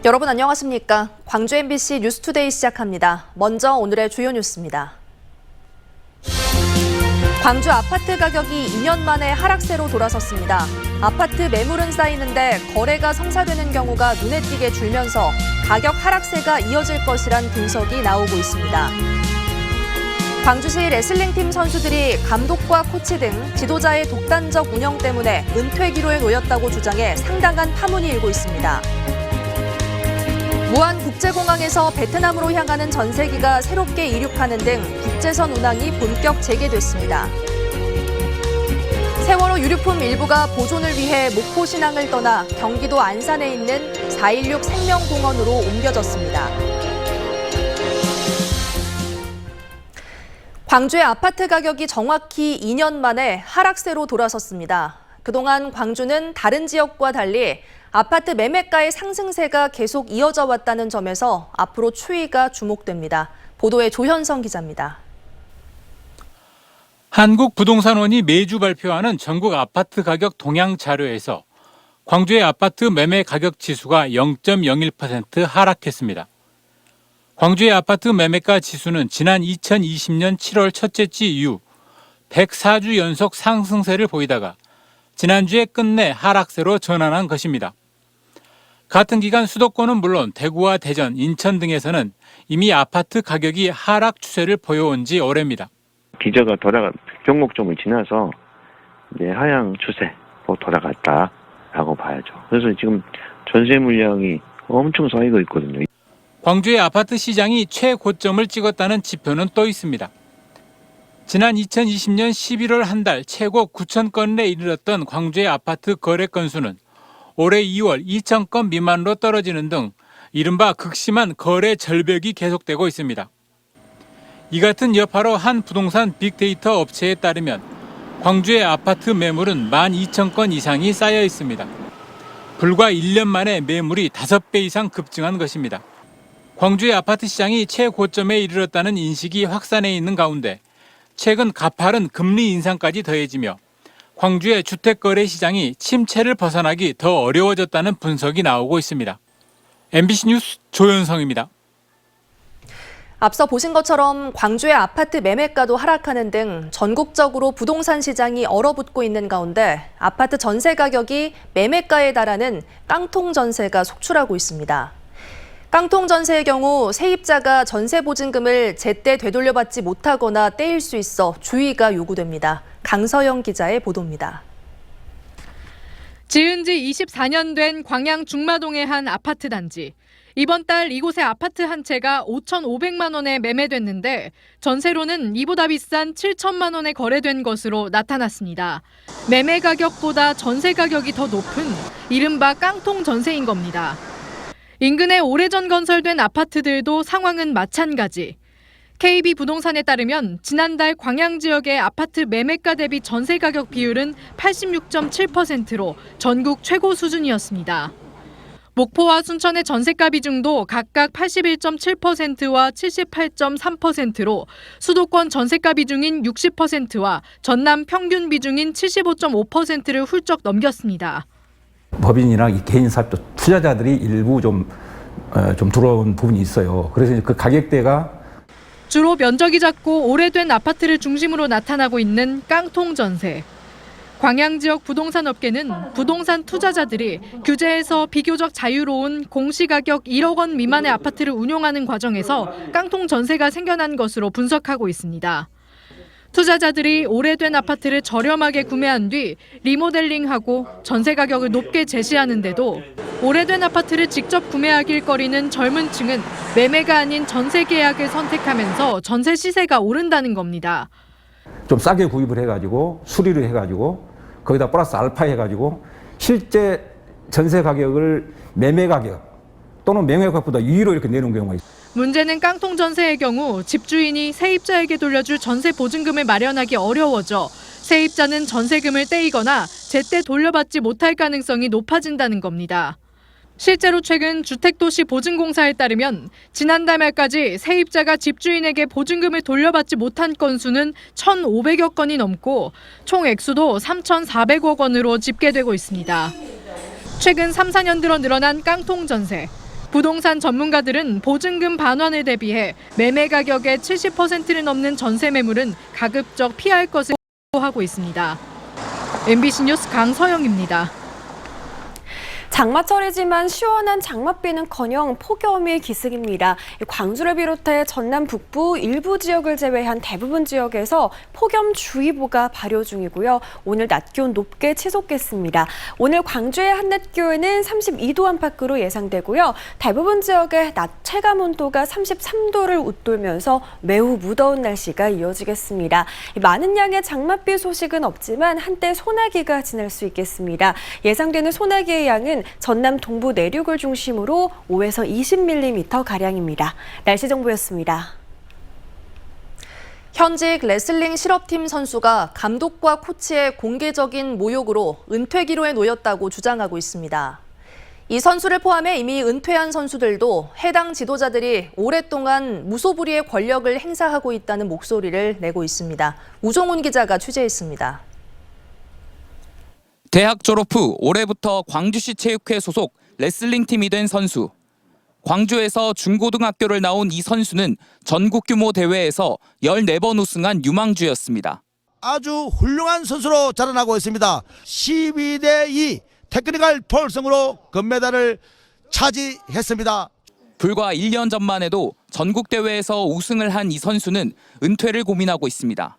여러분 안녕하십니까? 광주 MBC 뉴스투데이 시작합니다. 먼저 오늘의 주요 뉴스입니다. 광주 아파트 가격이 2년 만에 하락세로 돌아섰습니다. 아파트 매물은 쌓이는데 거래가 성사되는 경우가 눈에 띄게 줄면서 가격 하락세가 이어질 것이란 분석이 나오고 있습니다. 광주시 레슬링팀 선수들이 감독과 코치 등 지도자의 독단적 운영 때문에 은퇴 기로에 놓였다고 주장해 상당한 파문이 일고 있습니다. 무안 국제공항에서 베트남으로 향하는 전세기가 새롭게 이륙하는 등 국제선 운항이 본격 재개됐습니다. 세월호 유류품 일부가 보존을 위해 목포 신항을 떠나 경기도 안산에 있는 4.16 생명공원으로 옮겨졌습니다. 광주의 아파트 가격이 정확히 2년 만에 하락세로 돌아섰습니다. 그동안 광주는 다른 지역과 달리 아파트 매매가의 상승세가 계속 이어져 왔다는 점에서 앞으로 추이가 주목됩니다. 보도에 조현성 기자입니다. 한국부동산원이 매주 발표하는 전국 아파트 가격 동향 자료에서 광주의 아파트 매매 가격 지수가 0.01% 하락했습니다. 광주의 아파트 매매가 지수는 지난 2020년 7월 첫째 주 이후 104주 연속 상승세를 보이다가 지난주에 끝내 하락세로 전환한 것입니다. 같은 기간 수도권은 물론 대구와 대전, 인천 등에서는 이미 아파트 가격이 하락 추세를 보여온 지 오래입니다. 기저가 돌아가 변곡점을 지나서 이제 하향 추세로 돌아갔다라고 봐야죠. 그래서 지금 전세 물량이 엄청 쌓이고 있거든요. 광주의 아파트 시장이 최고점을 찍었다는 지표는 또 있습니다. 지난 2020년 11월 한 달 최고 9천 건에 이르렀던 광주의 아파트 거래 건수는 올해 2월 2천 건 미만으로 떨어지는 등 이른바 극심한 거래 절벽이 계속되고 있습니다. 이 같은 여파로 한 부동산 빅데이터 업체에 따르면 광주의 아파트 매물은 12,000건 이상이 쌓여 있습니다. 불과 1년 만에 매물이 5배 이상 급증한 것입니다. 광주의 아파트 시장이 최고점에 이르렀다는 인식이 확산해 있는 가운데 최근 가파른 금리 인상까지 더해지며 광주의 주택거래 시장이 침체를 벗어나기 더 어려워졌다는 분석이 나오고 있습니다. MBC 뉴스 조현성입니다. 앞서 보신 것처럼 광주의 아파트 매매가도 하락하는 등 전국적으로 부동산 시장이 얼어붙고 있는 가운데 아파트 전세 가격이 매매가에 달하는 깡통 전세가 속출하고 있습니다. 깡통 전세의 경우 세입자가 전세 보증금을 제때 되돌려받지 못하거나 떼일 수 있어 주의가 요구됩니다. 강서영 기자의 보도입니다. 지은 지 24년 된 광양 중마동의 한 아파트 단지. 이번 달 이곳의 아파트 한 채가 5,500만 원에 매매됐는데 전세로는 이보다 비싼 7천만 원에 거래된 것으로 나타났습니다. 매매 가격보다 전세 가격이 더 높은 이른바 깡통 전세인 겁니다. 인근에 오래전 건설된 아파트들도 상황은 마찬가지. KB부동산에 따르면 지난달 광양 지역의 아파트 매매가 대비 전세 가격 비율은 86.7%로 전국 최고 수준이었습니다. 목포와 순천의 전세가 비중도 각각 81.7%와 78.3%로 수도권 전세가 비중인 60%와 전남 평균 비중인 75.5%를 훌쩍 넘겼습니다. 법인이나 개인 사업자 투자자들이 일부 좀 들어온 부분이 있어요. 그래서 그 가격대가 주로 면적이 작고 오래된 아파트를 중심으로 나타나고 있는 깡통 전세. 광양 지역 부동산 업계는 부동산 투자자들이 규제에서 비교적 자유로운 공시가격 1억 원 미만의 아파트를 운용하는 과정에서 깡통 전세가 생겨난 것으로 분석하고 있습니다. 투자자들이 오래된 아파트를 저렴하게 구매한 뒤 리모델링하고 전세 가격을 높게 제시하는데도 오래된 아파트를 직접 구매하길 꺼리는 젊은 층은 매매가 아닌 전세 계약을 선택하면서 전세 시세가 오른다는 겁니다. 좀 싸게 구입을 해가지고 수리를 해가지고 거기다 플러스 알파 해가지고 실제 전세 가격을 매매 가격 또는 매매 가격보다 위로 이렇게 내놓은 경우가 있어요. 문제는 깡통 전세의 경우 집주인이 세입자에게 돌려줄 전세 보증금을 마련하기 어려워져 세입자는 전세금을 떼이거나 제때 돌려받지 못할 가능성이 높아진다는 겁니다. 실제로 최근 주택도시보증공사에 따르면 지난달 말까지 세입자가 집주인에게 보증금을 돌려받지 못한 건수는 1,500여 건이 넘고 총 액수도 3,400억 원으로 집계되고 있습니다. 최근 3, 4년 들어 늘어난 깡통 전세. 부동산 전문가들은 보증금 반환을 대비해 매매 가격의 70%를 넘는 전세 매물은 가급적 피할 것을 하고 있습니다. MBC 뉴스 강서영입니다. 장마철이지만 시원한 장맛비는커녕 폭염이 기승입니다. 광주를 비롯해 전남 북부 일부 지역을 제외한 대부분 지역에서 폭염주의보가 발효 중이고요. 오늘 낮 기온 높게 치솟겠습니다. 오늘 광주의 한낮 기온은 32도 안팎으로 예상되고요. 대부분 지역의 낮 체감 온도가 33도를 웃돌면서 매우 무더운 날씨가 이어지겠습니다. 많은 양의 장맛비 소식은 없지만 한때 소나기가 지날 수 있겠습니다. 예상되는 소나기의 양은 전남 동부 내륙을 중심으로 5에서 20mm가량입니다. 날씨 정보였습니다. 현직 레슬링 실업팀 선수가 감독과 코치의 공개적인 모욕으로 은퇴 기로에 놓였다고 주장하고 있습니다. 이 선수를 포함해 이미 은퇴한 선수들도 해당 지도자들이 오랫동안 무소불위의 권력을 행사하고 있다는 목소리를 내고 있습니다. 우종훈 기자가 취재했습니다. 대학 졸업 후 올해부터 광주시 체육회 소속 레슬링팀이 된 선수. 광주에서 중고등학교를 나온 이 선수는 전국 규모 대회에서 14번 우승한 유망주였습니다. 아주 훌륭한 선수로 자라나고 있습니다. 12대2 테크니컬 폴승으로 금메달을 차지했습니다. 불과 1년 전만 해도 전국 대회에서 우승을 한 이 선수는 은퇴를 고민하고 있습니다.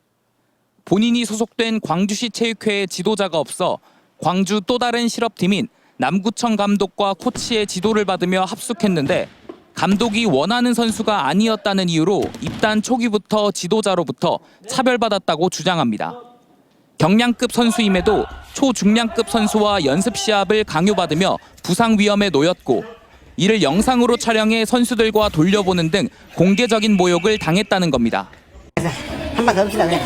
본인이 소속된 광주시 체육회의 지도자가 없어 광주 또 다른 실업팀인 남구청 감독과 코치의 지도를 받으며 합숙했는데 감독이 원하는 선수가 아니었다는 이유로 입단 초기부터 지도자로부터 차별받았다고 주장합니다. 경량급 선수임에도 초중량급 선수와 연습 시합을 강요받으며 부상 위험에 놓였고 이를 영상으로 촬영해 선수들과 돌려보는 등 공개적인 모욕을 당했다는 겁니다. 한 번 더 합시다 그래.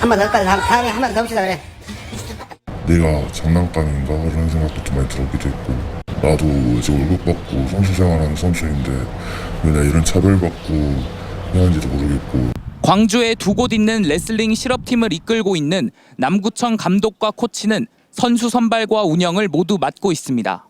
한 번 더 할까? 다음에 한 번 더 합시다 그래. 내가 장난감인가 그런 생각도 좀 많이 들었기도 했고 나도 이제 월급 받고 선수 생활하는 선수인데 왜 나 이런 차별받고 해야 하는지도 모르겠고. 광주에 두 곳 있는 레슬링 실업팀을 이끌고 있는 남구청 감독과 코치는 선수 선발과 운영을 모두 맡고 있습니다.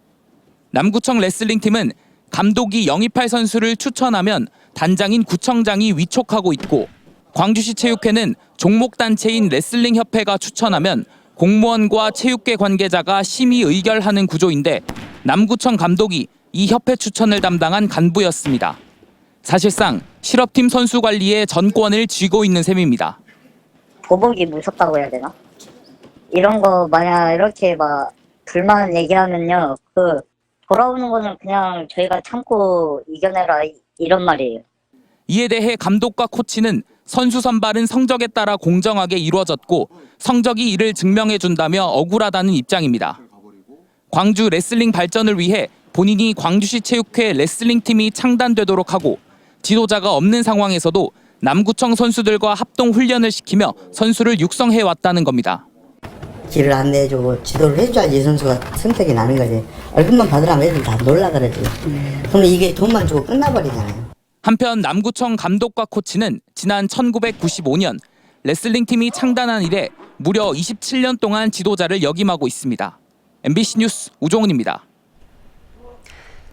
남구청 레슬링팀은 감독이 영입할 선수를 추천하면 단장인 구청장이 위촉하고 있고 광주시 체육회는 종목단체인 레슬링협회가 추천하면 공무원과 체육계 관계자가 심의 의결하는 구조인데 남구청 감독이 이 협회 추천을 담당한 간부였습니다. 사실상 실업팀 선수 관리에 전권을 쥐고 있는 셈입니다. 보복이 무섭다고 해야 되나? 이런 거 만약 이렇게 막 불만 얘기하면요, 돌아오는 거는 그냥 저희가 참고 이겨내라 이런 말이에요. 이에 대해 감독과 코치는 선수 선발은 성적에 따라 공정하게 이루어졌고 성적이 이를 증명해준다며 억울하다는 입장입니다. 광주 레슬링 발전을 위해 본인이 광주시 체육회 레슬링팀이 창단되도록 하고 지도자가 없는 상황에서도 남구청 선수들과 합동 훈련을 시키며 선수를 육성해왔다는 겁니다. 길을 안내해주고 지도를 해줘야지 이 선수가 선택이 나는 거지. 월급만 받으라면 애들 다 놀라 그러지. 그럼 이게 돈만 주고 끝나버리잖아요. 한편 남구청 감독과 코치는 지난 1995년 레슬링팀이 창단한 이래 무려 27년 동안 지도자를 역임하고 있습니다. MBC 뉴스 우종훈입니다.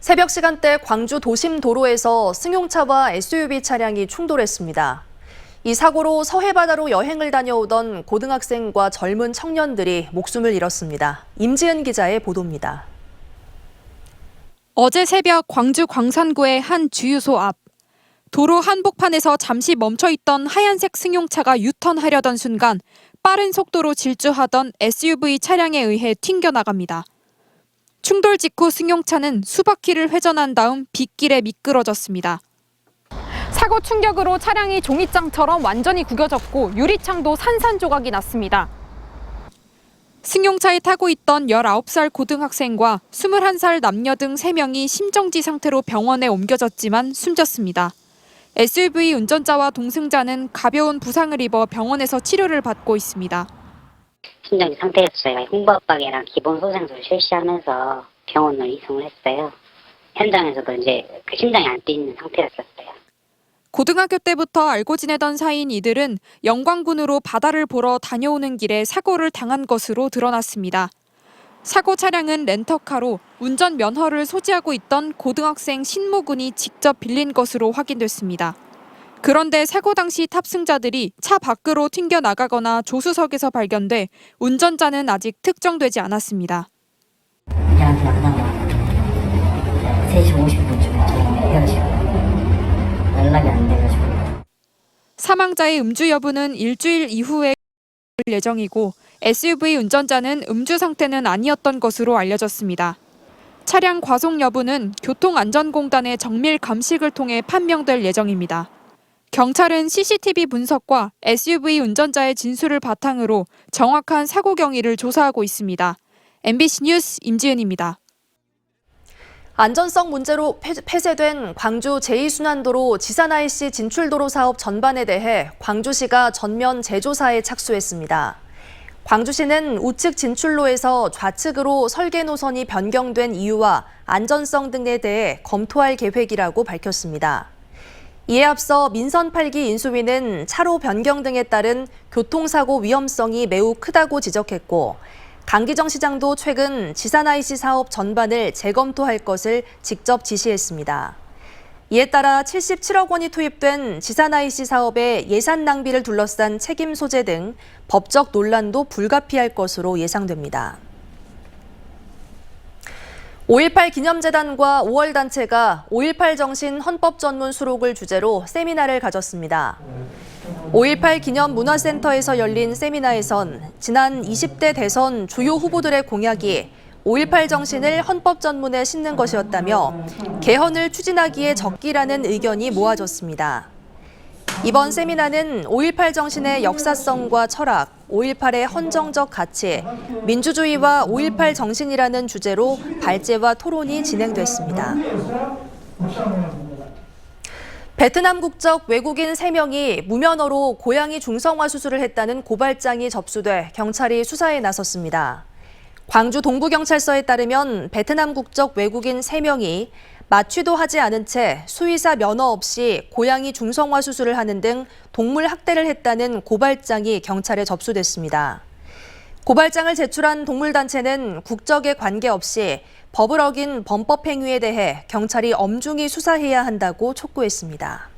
새벽 시간대 광주 도심 도로에서 승용차와 SUV 차량이 충돌했습니다. 이 사고로 서해바다로 여행을 다녀오던 고등학생과 젊은 청년들이 목숨을 잃었습니다. 임지은 기자의 보도입니다. 어제 새벽 광주 광산구의 한 주유소 앞. 도로 한복판에서 잠시 멈춰있던 하얀색 승용차가 유턴하려던 순간 빠른 속도로 질주하던 SUV 차량에 의해 튕겨나갑니다. 충돌 직후 승용차는 수바퀴를 회전한 다음 빗길에 미끄러졌습니다. 사고 충격으로 차량이 종이장처럼 완전히 구겨졌고 유리창도 산산조각이 났습니다. 승용차에 타고 있던 19살 고등학생과 21살 남녀 등 3명이 심정지 상태로 병원에 옮겨졌지만 숨졌습니다. SUV 운전자와 동승자는 가벼운 부상을 입어 병원에서 치료를 받고 있습니다. 심정지 상태에서 저희가 흉부압박이랑 기본 소생술을 실시하면서 병원을 이송을 했어요. 현장에서도 이제 심장이 안 뛰는 상태였었어요. 고등학교 때부터 알고 지내던 사이인 이들은 영광군으로 바다를 보러 다녀오는 길에 사고를 당한 것으로 드러났습니다. 사고 차량은 렌터카로 운전 면허를 소지하고 있던 고등학생 신모군이 직접 빌린 것으로 확인됐습니다. 그런데 사고 당시 탑승자들이 차 밖으로 튕겨나가거나 조수석에서 발견돼 운전자는 아직 특정되지 않았습니다. 그냥 나가다가 3시 50분쯤에 헤어지고 연락이 안 돼가지고. 사망자의 음주 여부는 일주일 이후에 예정이고 SUV 운전자는 음주 상태는 아니었던 것으로 알려졌습니다. 차량 과속 여부는 교통안전공단의 정밀 감식을 통해 판명될 예정입니다. 경찰은 CCTV 분석과 SUV 운전자의 진술을 바탕으로 정확한 사고 경위를 조사하고 있습니다. MBC 뉴스 임지은입니다. 안전성 문제로 폐쇄된 광주 제2순환도로 지산IC 진출도로 사업 전반에 대해 광주시가 전면 재조사에 착수했습니다. 광주시는 우측 진출로에서 좌측으로 설계 노선이 변경된 이유와 안전성 등에 대해 검토할 계획이라고 밝혔습니다. 이에 앞서 민선 8기 인수위는 차로 변경 등에 따른 교통사고 위험성이 매우 크다고 지적했고, 강기정 시장도 최근 지산IC 사업 전반을 재검토할 것을 직접 지시했습니다. 이에 따라 77억 원이 투입된 지산IC 사업의 예산 낭비를 둘러싼 책임 소재 등 법적 논란도 불가피할 것으로 예상됩니다. 5.18 기념재단과 5월 단체가 5.18 정신 헌법 전문 수록을 주제로 세미나를 가졌습니다. 5.18 기념 문화센터에서 열린 세미나에선 지난 20대 대선 주요 후보들의 공약이 5.18 정신을 헌법 전문에 싣는 것이었다며 개헌을 추진하기에 적기라는 의견이 모아졌습니다. 이번 세미나는 5.18 정신의 역사성과 철학, 5.18의 헌정적 가치, 민주주의와 5.18 정신이라는 주제로 발제와 토론이 진행됐습니다. 베트남 국적 외국인 3명이 무면허로 고양이 중성화 수술을 했다는 고발장이 접수돼 경찰이 수사에 나섰습니다. 광주 동부경찰서에 따르면 베트남 국적 외국인 3명이 마취도 하지 않은 채 수의사 면허 없이 고양이 중성화 수술을 하는 등 동물 학대를 했다는 고발장이 경찰에 접수됐습니다. 고발장을 제출한 동물단체는 국적에 관계없이 법을 어긴 범법 행위에 대해 경찰이 엄중히 수사해야 한다고 촉구했습니다.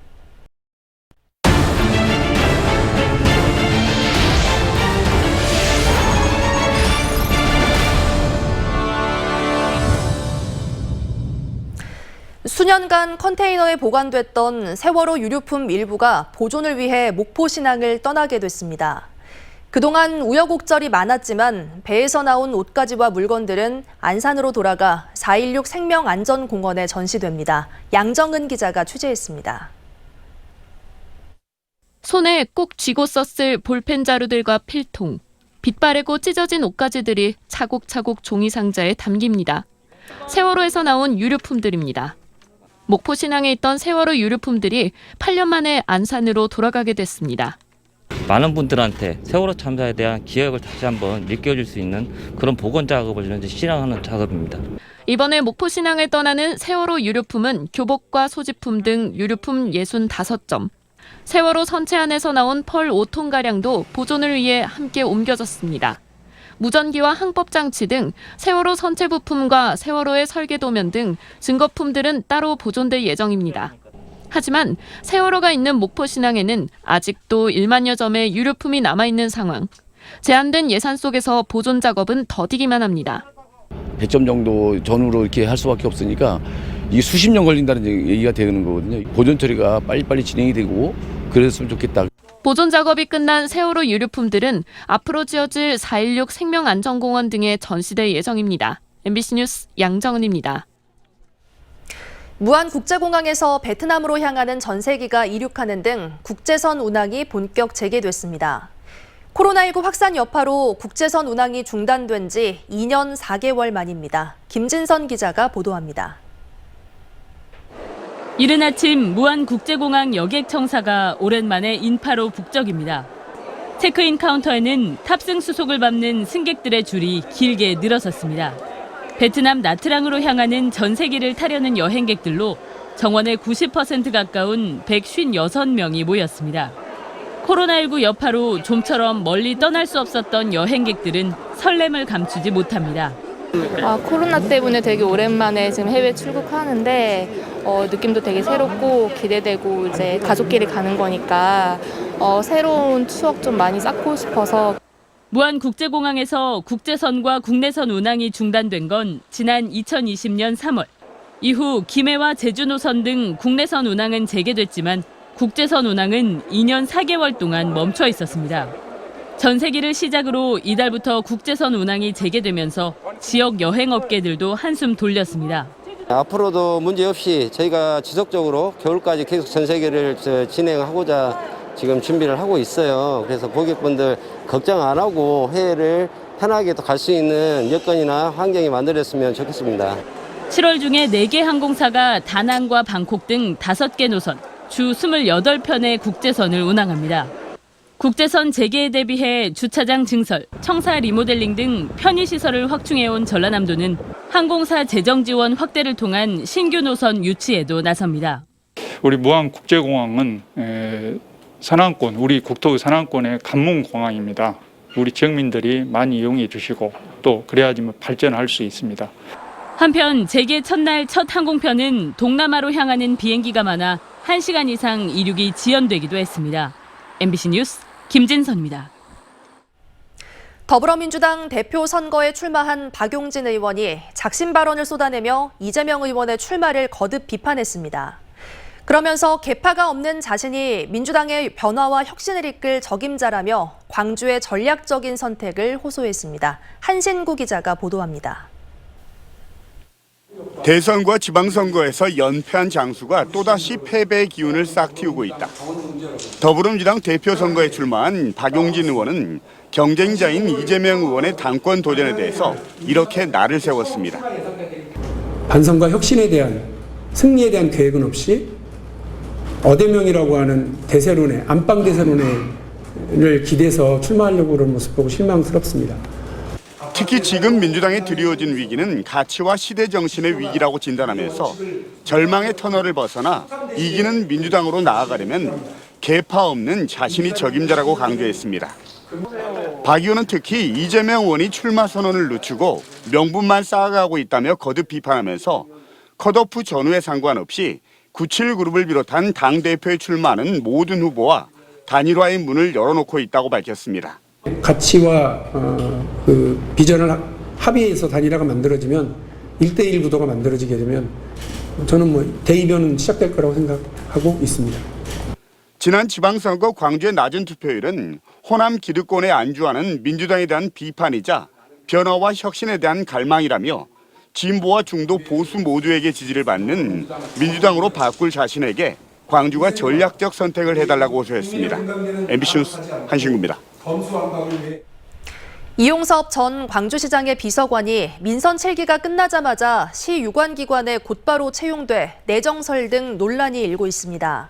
수년간 컨테이너에 보관됐던 세월호 유류품 일부가 보존을 위해 목포신항을 떠나게 됐습니다. 그동안 우여곡절이 많았지만 배에서 나온 옷가지와 물건들은 안산으로 돌아가 4.16 생명안전공원에 전시됩니다. 양정은 기자가 취재했습니다. 손에 꼭 쥐고 썼을 볼펜 자루들과 필통, 빛바래고 찢어진 옷가지들이 차곡차곡 종이 상자에 담깁니다. 세월호에서 나온 유류품들입니다. 목포신항에 있던 세월호 유류품들이 8년 만에 안산으로 돌아가게 됐습니다. 많은 분들한테 세월호 참사에 대한 기억을 다시 한번 일깨워줄 수 있는 그런 복원 작업을 현재 실행하는 작업입니다. 이번에 목포신항을 떠나는 세월호 유류품은 교복과 소지품 등 유류품 65점. 세월호 선체 안에서 나온 펄 5톤가량도 보존을 위해 함께 옮겨졌습니다. 무전기와 항법장치 등 세월호 선체 부품과 세월호의 설계도면 등 증거품들은 따로 보존될 예정입니다. 하지만 세월호가 있는 목포신항에는 아직도 1만여 점의 유류품이 남아있는 상황. 제한된 예산 속에서 보존 작업은 더디기만 합니다. 100점 정도 전후로 이렇게 할 수밖에 없으니까 이게 수십 년 걸린다는 얘기가 되는 거거든요. 보존 처리가 빨리빨리 진행이 되고 그랬으면 좋겠다. 보존 작업이 끝난 세월호 유류품들은 앞으로 지어질 4.16 생명안전공원 등에 전시될 예정입니다. MBC 뉴스 양정은입니다. 무안국제공항에서 베트남으로 향하는 전세기가 이륙하는 등 국제선 운항이 본격 재개됐습니다. 코로나19 확산 여파로 국제선 운항이 중단된 지 2년 4개월 만입니다. 김진선 기자가 보도합니다. 이른 아침 무안국제공항 여객청사가 오랜만에 인파로 북적입니다. 체크인 카운터에는 탑승 수속을 밟는 승객들의 줄이 길게 늘어섰습니다. 베트남 나트랑으로 향하는 전세기를 타려는 여행객들로 정원의 90% 가까운 156명이 모였습니다. 코로나19 여파로 좀처럼 멀리 떠날 수 없었던 여행객들은 설렘을 감추지 못합니다. 코로나 때문에 되게 오랜만에 지금 해외 출국하는데 느낌도 되게 새롭고 기대되고 이제 가족끼리 가는 거니까 새로운 추억 좀 많이 쌓고 싶어서. 무안국제공항에서 국제선과 국내선 운항이 중단된 건 지난 2020년 3월. 이후 김해와 제주 노선 등 국내선 운항은 재개됐지만 국제선 운항은 2년 4개월 동안 멈춰 있었습니다. 전세기를 시작으로 이달부터 국제선 운항이 재개되면서 지역 여행업계들도 한숨 돌렸습니다. 앞으로도 문제없이 저희가 지속적으로 겨울까지 계속 전세기를 진행하고자 지금 준비를 하고 있어요. 그래서 고객분들 걱정 안 하고 해외를 편하게 갈 수 있는 여건이나 환경이 만들어졌으면 좋겠습니다. 7월 중에 4개 항공사가 다낭과 방콕 등 5개 노선, 주 28편의 국제선을 운항합니다. 국제선 재개에 대비해 주차장 증설, 청사 리모델링 등 편의시설을 확충해온 전라남도는 항공사 재정 지원 확대를 통한 신규 노선 유치에도 나섭니다. 우리 무안국제공항은 산항권, 우리 국토 산항권의 관문공항입니다. 우리 지역민들이 많이 이용해 주시고 또 그래야지만 발전할 수 있습니다. 한편 재개 첫날 첫 항공편은 동남아로 향하는 비행기가 많아 1시간 이상 이륙이 지연되기도 했습니다. MBC 뉴스 김진선입니다. 더불어민주당 대표 선거에 출마한 박용진 의원이 작심 발언을 쏟아내며 이재명 의원의 출마를 거듭 비판했습니다. 그러면서 계파가 없는 자신이 민주당의 변화와 혁신을 이끌 적임자라며 광주의 전략적인 선택을 호소했습니다. 한신구 기자가 보도합니다. 대선과 지방선거에서 연패한 장수가 또다시 패배의 기운을 싹 틔우고 있다. 더불어민주당 대표 선거에 출마한 박용진 의원은 경쟁자인 이재명 의원의 당권 도전에 대해서 이렇게 날을 세웠습니다. 반성과 혁신에 대한 승리에 대한 계획은 없이 어대명이라고 하는 대세론에 안방 대세론을 기대서 출마하려고 그런 모습 보고 실망스럽습니다. 특히 지금 민주당에 드리워진 위기는 가치와 시대 정신의 위기라고 진단하면서 절망의 터널을 벗어나 이기는 민주당으로 나아가려면 계파 없는 자신이 적임자라고 강조했습니다. 박 의원은 특히 이재명 의원이 출마 선언을 늦추고 명분만 쌓아가고 있다며 거듭 비판하면서 컷오프 전후에 상관없이 97그룹을 비롯한 당대표에 출마하는 모든 후보와 단일화의 문을 열어놓고 있다고 밝혔습니다. 가치와 그 비전을 합의해서 단일화가 만들어지면 1대1 구도가 만들어지게 되면 저는 대이변은 시작될 거라고 생각하고 있습니다. 지난 지방선거 광주의 낮은 투표율은 호남 기득권에 안주하는 민주당에 대한 비판이자 변화와 혁신에 대한 갈망이라며 진보와 중도 보수 모두에게 지지를 받는 민주당으로 바꿀 자신에게 광주가 전략적 선택을 해달라고 호소했습니다. MBC 뉴스 한신구입니다. 이용섭 전 광주시장의 비서관이 민선 7기가 끝나자마자 시 유관기관에 곧바로 채용돼 내정설 등 논란이 일고 있습니다.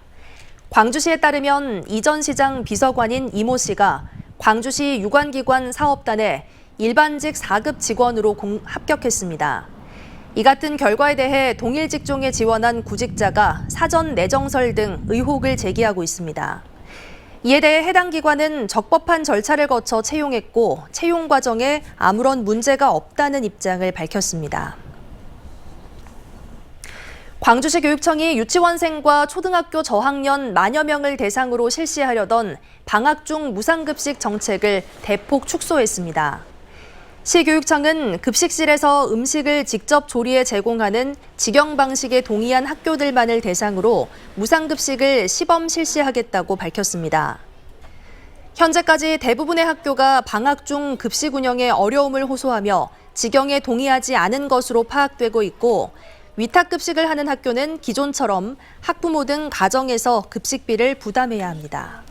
광주시에 따르면 이 전 시장 비서관인 이모 씨가 광주시 유관기관 사업단에 일반직 4급 직원으로 합격했습니다. 이 같은 결과에 대해 동일 직종에 지원한 구직자가 사전 내정설 등 의혹을 제기하고 있습니다. 이에 대해 해당 기관은 적법한 절차를 거쳐 채용했고 채용 과정에 아무런 문제가 없다는 입장을 밝혔습니다. 광주시 교육청이 유치원생과 초등학교 저학년 만여 명을 대상으로 실시하려던 방학 중 무상급식 정책을 대폭 축소했습니다. 시교육청은 급식실에서 음식을 직접 조리해 제공하는 직영 방식에 동의한 학교들만을 대상으로 무상급식을 시범 실시하겠다고 밝혔습니다. 현재까지 대부분의 학교가 방학 중 급식 운영에 어려움을 호소하며 직영에 동의하지 않은 것으로 파악되고 있고 위탁급식을 하는 학교는 기존처럼 학부모 등 가정에서 급식비를 부담해야 합니다.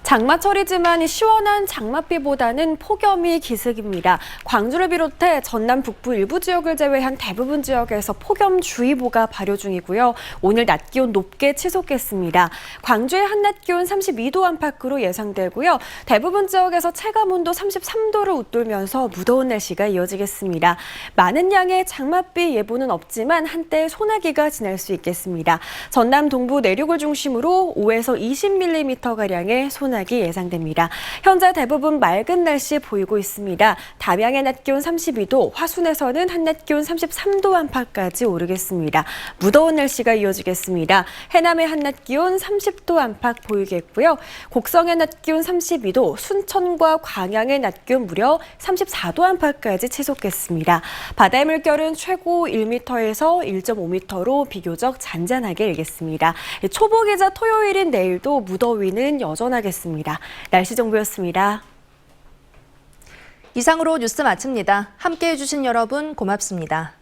장마철이지만 시원한 장맛비보다는 폭염이 기승입니다. 광주를 비롯해 전남 북부 일부 지역을 제외한 대부분 지역에서 폭염주의보가 발효 중이고요. 오늘 낮 기온 높게 치솟겠습니다. 광주의 한낮 기온 32도 안팎으로 예상되고요. 대부분 지역에서 체감온도 33도를 웃돌면서 무더운 날씨가 이어지겠습니다. 많은 양의 장맛비 예보는 없지만 한때 소나기가 지날 수 있겠습니다. 전남 동부 내륙을 중심으로 5에서 20mm가량의 소나기 나타나기 예상됩니다. 현재 대부분 맑은 날씨 보이고 있습니다. 담양의 낮 기온 32도, 화순에서는 한낮 기온 33도 안팎까지 오르겠습니다. 무더운 날씨가 이어지겠습니다. 해남의 한낮 기온 30도 안팎 보이겠고요. 곡성의 낮 기온 32도, 순천과 광양의 낮 기온 무려 34도 안팎까지 치솟겠습니다. 바다의 물결은 최고 1m에서 1.5m로 비교적 잔잔하게 일겠습니다. 초복이자 토요일인 내일도 무더위는 여전하겠습니다. 날씨 정보였습니다. 이상으로 뉴스 마칩니다. 함께해 주신 여러분 고맙습니다.